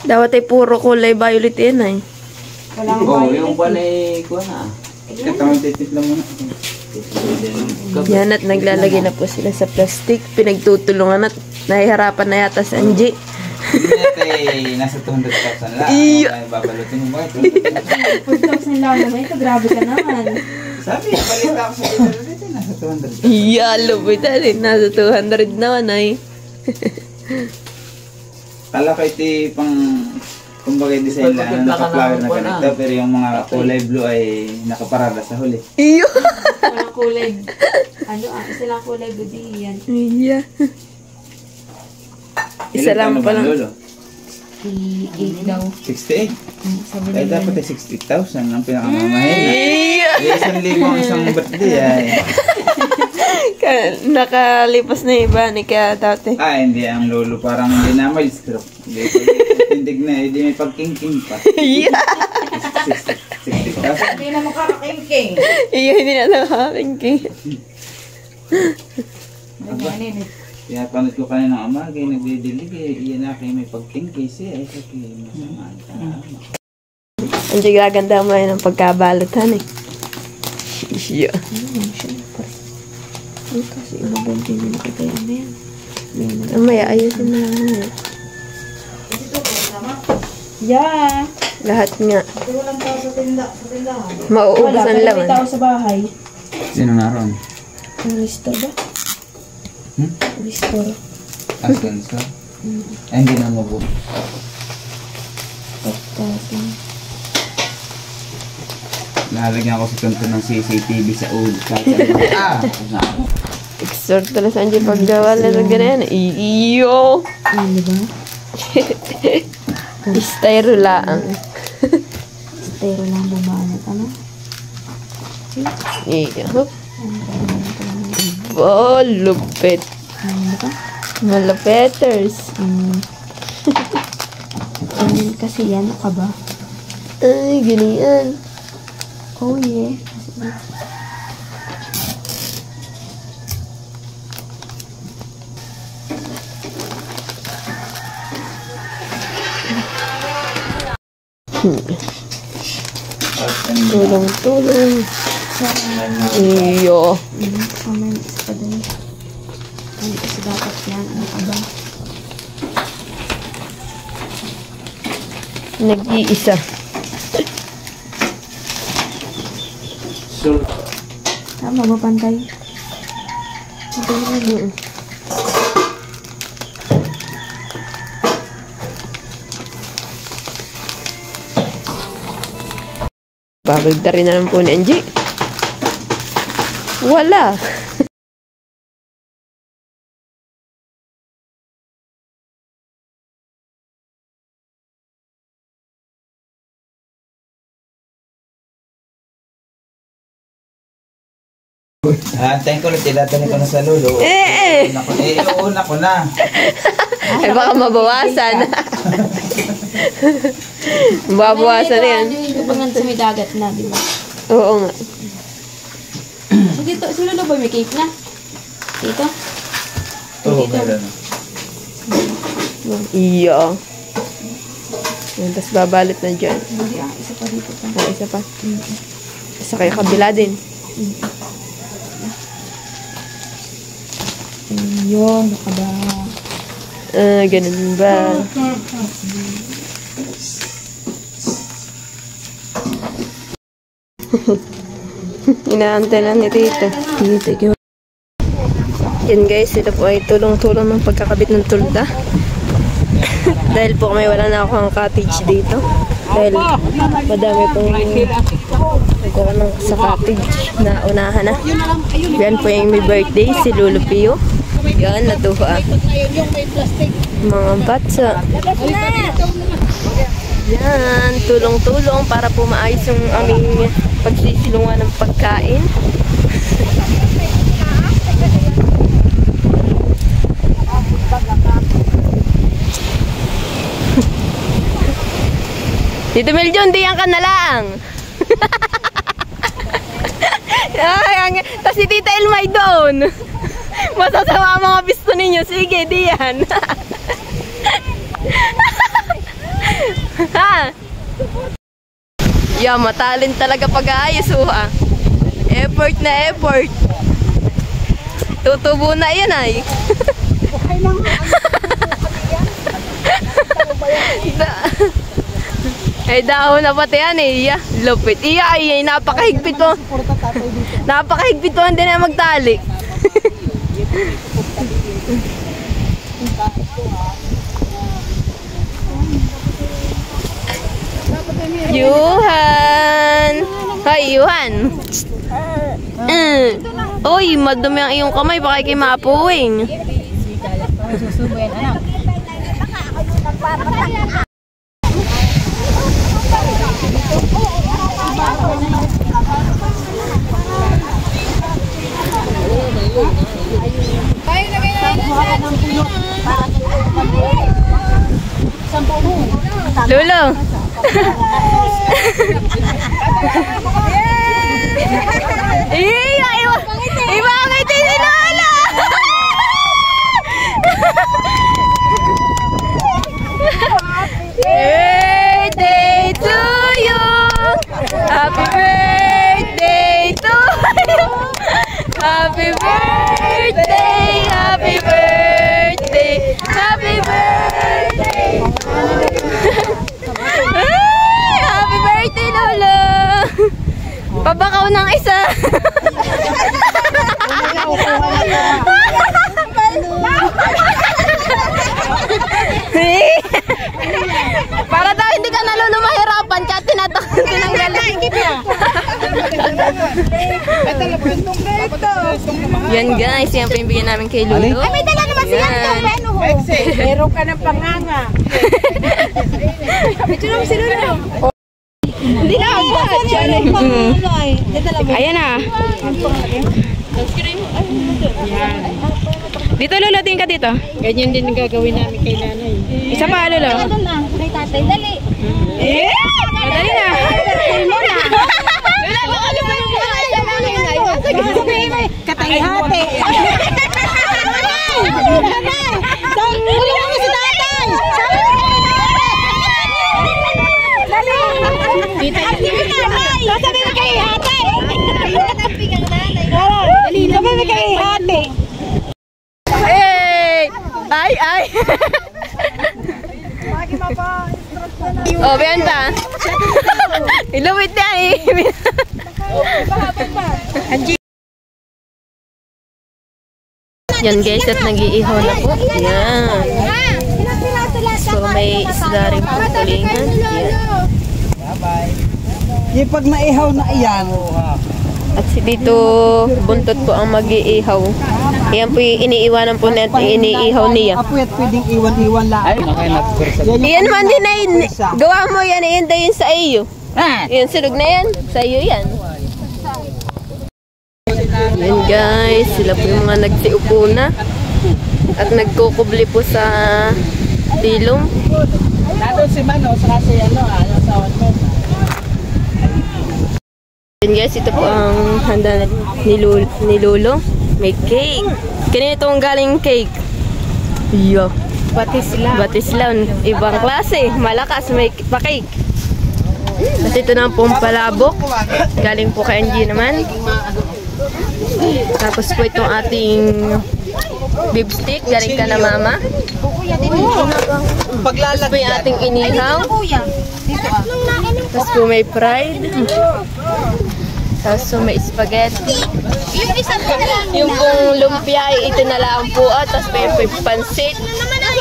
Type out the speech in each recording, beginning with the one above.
Dapat ay puro kulay violet yan ay. Walang violet. Yung panay ko na. Titit lang muna. Yan at naglalagay na po sila sa plastic. Pinagtutulungan at nahihirapan na yata si Angie. Hindi nasa 200,000 lang. Iyo. Babalutin mo ba? 4,000 lang naman ito. Grabe ka naman. Sabi, balita ako sa dito. Nasa 200,000. Yalo po rin. Nasa 200 naman ay. Kala ko ito pang kumbaga design lang naka-flower na ganito. Pero yung mga kulay blue ay nakaparada sa huli. Iyo. Walang kulay. Isa lang kulay budi yan. Iya. Isa lang pa lang. 68 daw. 68? Sabi Ay nila. dapat ay 60,000 ang pinakamamahina. Iya. Ay 1,000 ang isang birthday ay. Nakalipas na iba ni kaya dati. Hindi ang lolo parang hindi na mild stroke. Tindig na, hindi may pagking-king pa. Iya. 60,000. Hindi na makakaking-king. Iya, hindi na nakakingking. Kaya panit ko kanina ng ama, kaya nagdidilig iyan na kayo may pagking kasi ay kaya masamaan ka. Andiyan gaganda mo yun ang pagkabalatan eh. Iya. Kasi ibabante nyo na kaya na yan. Amaya, ayusin na lang. Yeah. Lahat nga. Pero walang tao sa tindahan. Mauubos ang Wala, laman. may tao sa bahay. Sino naroon? Ang lister ba? Lister. Aspenso? Ay hindi na mabuo. Nahalagyan ako sa kanto ng CCTV sa ulo. Exert talaga sa Andiyan paggawa na ganyan. Iyo! Ano ba? Styro lang. Styro lang babanat. Ano? Iyo. Oh, lupit. Ano ba? Malapeters. Ganyan kasi yan. Ano ka ba? Ay, ganyan. Oh yeah. Tulong-tulong. Iyo. Comment pa din. Hindi kasi dapat yan. Ano ka ba? Nag-iisa. So, Tama ba pantay? Babagda rin na lang po ni Angie. Wala. antayin ko lang, tinatanin ko na sa lolo. Una ko na. Ay, baka mabawasan. Mabawasan yan. Hindi pa nga tumidagat na, di ba? Oo nga. So, dito, si Lolo Boy, may cake na. Dito? Oo, meron. Iyo. Yan, tapos babalot na dyan. Hindi, isa pa dito pa. Isa pa. Isa kayo kabila din. Yun, baka ba? Ganun ba? Inaantay lang ni Tita. Yan guys, ito po ay tulong-tulong ng pagkakabit ng tulda. Dahil po may wala na ako ang cottage dito. Dahil madami pong kuha ng sa cottage na unahan na. Yan po yung may birthday, si Lolo Pio. Yan, natuwa. Mga batsa. Yan, tulong-tulong para po maayos yung aming pagsisilungan ng pagkain. Tito Meljon, diyan ka na lang. Tapos si Tita Elmay doon. Masasama ang mga pisto ninyo. Sige, diyan. Ha? Yeah, matalent talaga pag-aayos, ha? Effort na effort. Tutubo na yan, ay. Ay, dahon na pati yan, eh. Iya, lupit. Iya, ay, napakahigpit mo. Napakahigpit mo, hindi na magtali. Yuhan! Hoy, Yuhan! Uy, madumi ang iyong kamay, baka kayo maapuwing. Susubuin, anak. Lolo! Ibangit si Lolo! Birthday to you! Happy birthday to you! Happy birthday! Happy birthday! Happy birthday! Ay, happy birthday, Lolo! Pabakaw ng isa! Para daw hindi ka nalolo mahirapan kaya tinanggalan. Yan guys, yan po yung bigyan namin kay Lolo. Ay, may dala naman siya ito. Meron ka ng panganga. Ito naman si Lolo. Hindi na ako. Ayan na. Dito, Lolo, tingin ka dito. Ganyan din ang gagawin namin kay nanay. Isa pa, Lolo. Ano na? Kay tatay, dali. Dali na. Katayhate. Tulungan mo si tatay. Sabi mo kay hate. Sabi mo kay hate. Ay, ay. Oh, biyan pa. Ilawit yan eh. Yan guys, at nag-iihaw na po. Yan. So may isda rin po tulingan. Yan. Yung pag naihaw na iyan, At si Tito Buntot po ang mag-iihaw. Yan po yung iniiwanan po natin, iniihaw niya. apoy at pwedeng iwan-iwan lang. Yan man din na yun. Gawa mo yan, yan daw yun sa iyo. Yan, sunog na yan. Sa iyo yan. Yan guys, sila po yung mga nagsiupo na. At nagkukubli po sa tilong. Nandun si Mano, saka si asawan mo. Yan guys, ito po ang handa ni Lolo. May cake. Kanina itong galing cake. Yo. Batislaw. Ibang klase. Malakas. May pa-cake. At ito na pong palabok. Galing po kay Angie naman. Tapos po itong ating beef stick. Galing ka na mama. Tapos po yung ating inihaw. Tapos po may fried. Tapos may spaghetti. Yung pong lumpia ay itinalaang po at tapos may pansit.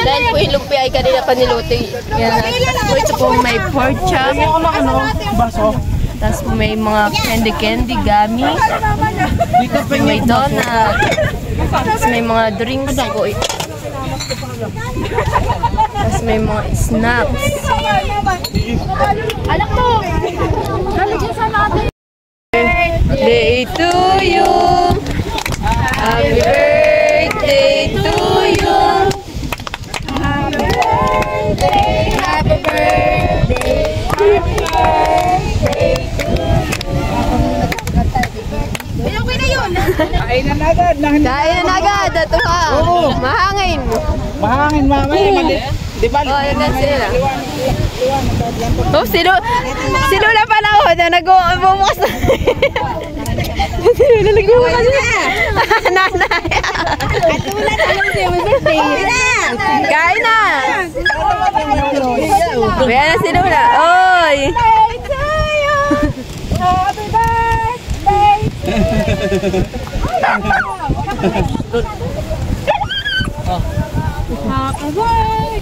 Dahil po yung lumpia ay kanina pa niluto. Yan. Tapos po ito po may pork chop. Tapos po may mga candy, gummy. Tapos po may donut. Tapos may mga drinks po. Tapos may mga snacks. Alak mo! Lalagyan sa natin! Birthday to you! Happy birthday to you! Happy birthday! Happy birthday! Happy birthday to you! Okay na yun! Kain na agad. Kain na agad! Ito ka! Mahangin! Mahangin mamaya. Di ba? Oh, yan sila. Oh, si Lula pala ako na nag-bubukas na. Si Lula nag-bubukas na. Nanay. Kain na. Kaya na si Lula. Oy.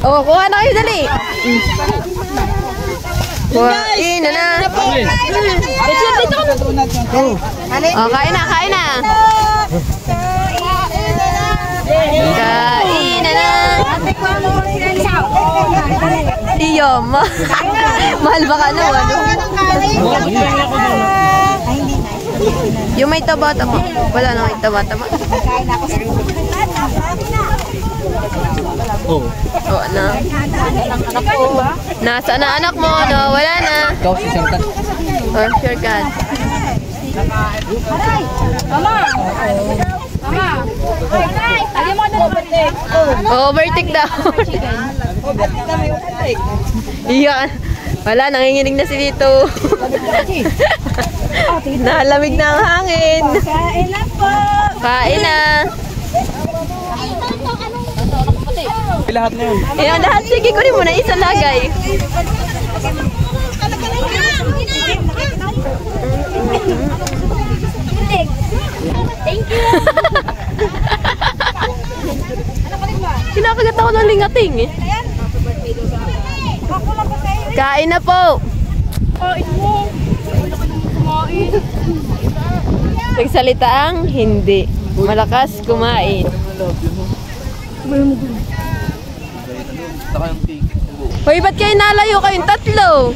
Oh, kuha na kayo dali. Kuhain na na. Oh, kain na, kain na. Kain na na. Iyom. Mahal ba ka na, ano? Yung may taba-taba. Wala na may taba-taba. Oo. Oo na. Nasa na anak mo, no? Wala na. Ikaw si Santa. Oh, sure God. Mama! Mama! Lagi mo na overtake. Overtake daw. Overtake na may overtake. Iyan. Wala, nanginginig na si Lito. Nalamig na ang hangin. Kain na po! Kain na. Lahat na yun. Ayan, lahat. Sige, kunin mo na isang lagay. Thank you! Kinakagat ako ng lingating eh. Kain na po. Kain mo! Kumain! Nagsalita ang hindi. Malakas kumain. Hoy, ba't kayo nalayo kayong tatlo?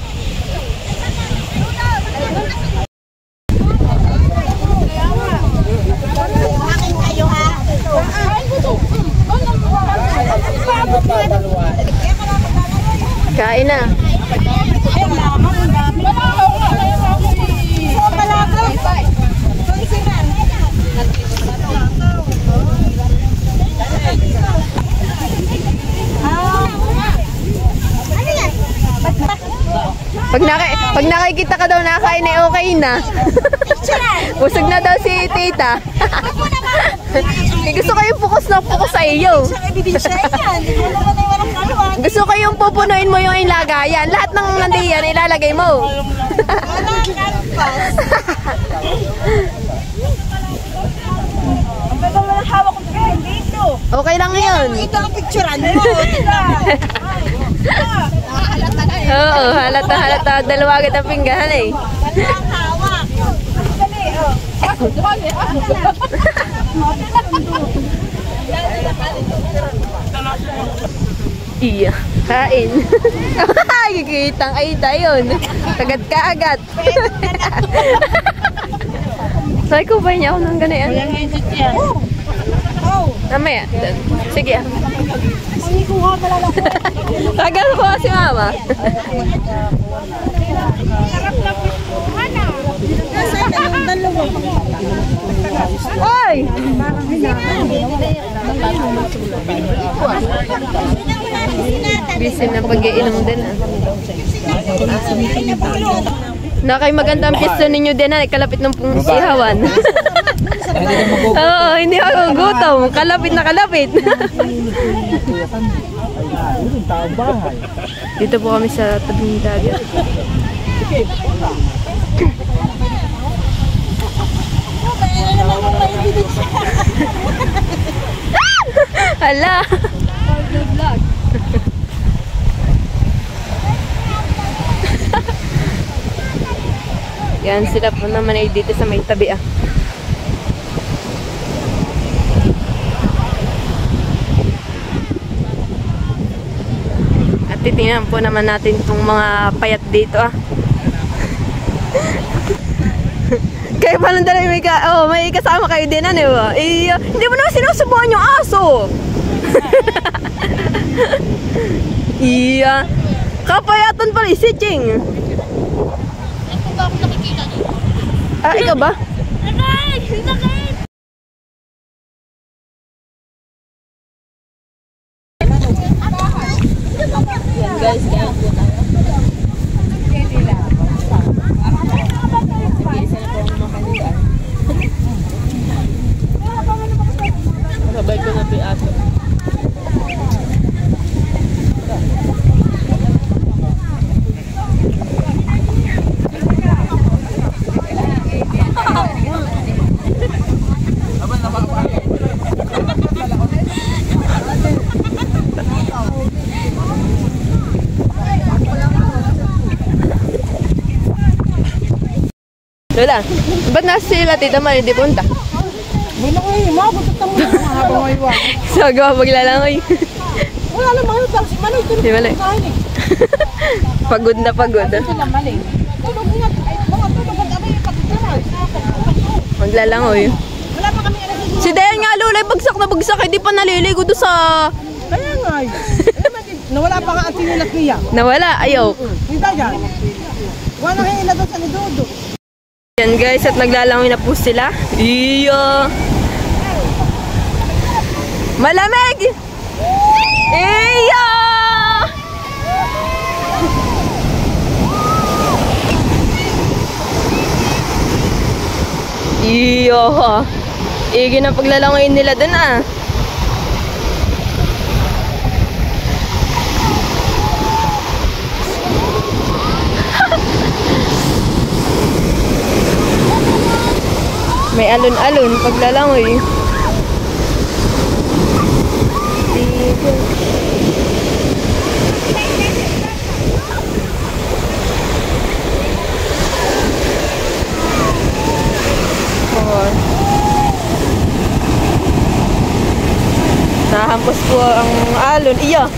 Kain na. Pag nakikita ka daw nakain eh, okay na. Busog na daw si tita. Gusto kayong focus na focus sa iyo. Gusto kayong pupunuin mo yung ilagayan. Lahat ng nandiyan ilalagay mo. Okay lang yun. Ito ang picturean mo. Oo, halata. Dalawa agad ang pinggan eh. Iya, kain. Kikitang Aida yun. Kagat ka agad. Sabi ko ba niya ako ng ganyan? Namaya. Sige ah. Tagal po si mama. Oy! Busy na pag-iinom din ah. Nakay magandang pwesto ninyo din ah. Kalapit ng ihawan. Oo, hindi ako gutom. Kalapit na kalapit. Dito po kami sa tabing dagat. Hala! Yan sila po naman ay dito sa may tabi ah. At titingnan po naman natin itong mga payat dito ah. Kayo pa lang dala may kasama kayo din ano ba? Hindi mo naman sinusubuan yung aso. Iya. Kapayatan pala si Ching. Ah, ikaw ba? na sila, Tita Mari, di punta. Wala ko eh, mabot mo na mga habang ngayon. So, gawa maglalangoy. Wala naman yun, tapos si Manoy, tulog Di Manoy. na kain eh. Pagod na pagod. Sila mali. Tulog nga, ay mga tulog at abay, pagod na lang. Maglalangoy. Wala pa kami alas Si Dayan nga, Lola, bagsak na bagsak. Hindi pa naliligo doon sa... Kaya nga eh. Nawala pa nga ang tinilas niya. Nawala, ayaw. Hindi yan. Wala nang hila doon sa ni Dodo. Yan guys, at naglalangoy na po sila. Iya! Malamig! Iya! Iya! Igi na paglalangoyin nila dun ah. May alon-alon paglalangoy. Nahampos po ang alon. Iya!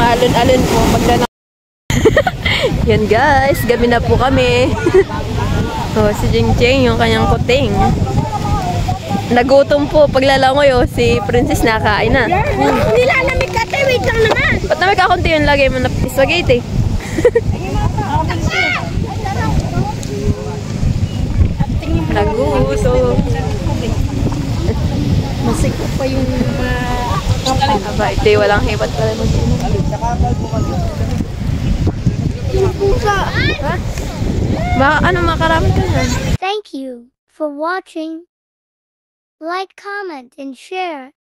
Maalon-alon po paglalangoy. Yan guys, gabi na po kami. Oh, si Jing yung kanyang kuting. Nagutom po paglalangoy oh, si Princess nakain na. Nilalamig ka, wait lang naman. Ba't na may kakunti yung lagay mo na spaghetti? Nagutom. Masiko pa yung Aba, ito walang hibat pala mag-inom. yung pusa. Ano makaramit ka na? Thank you for watching. Like, comment, and share.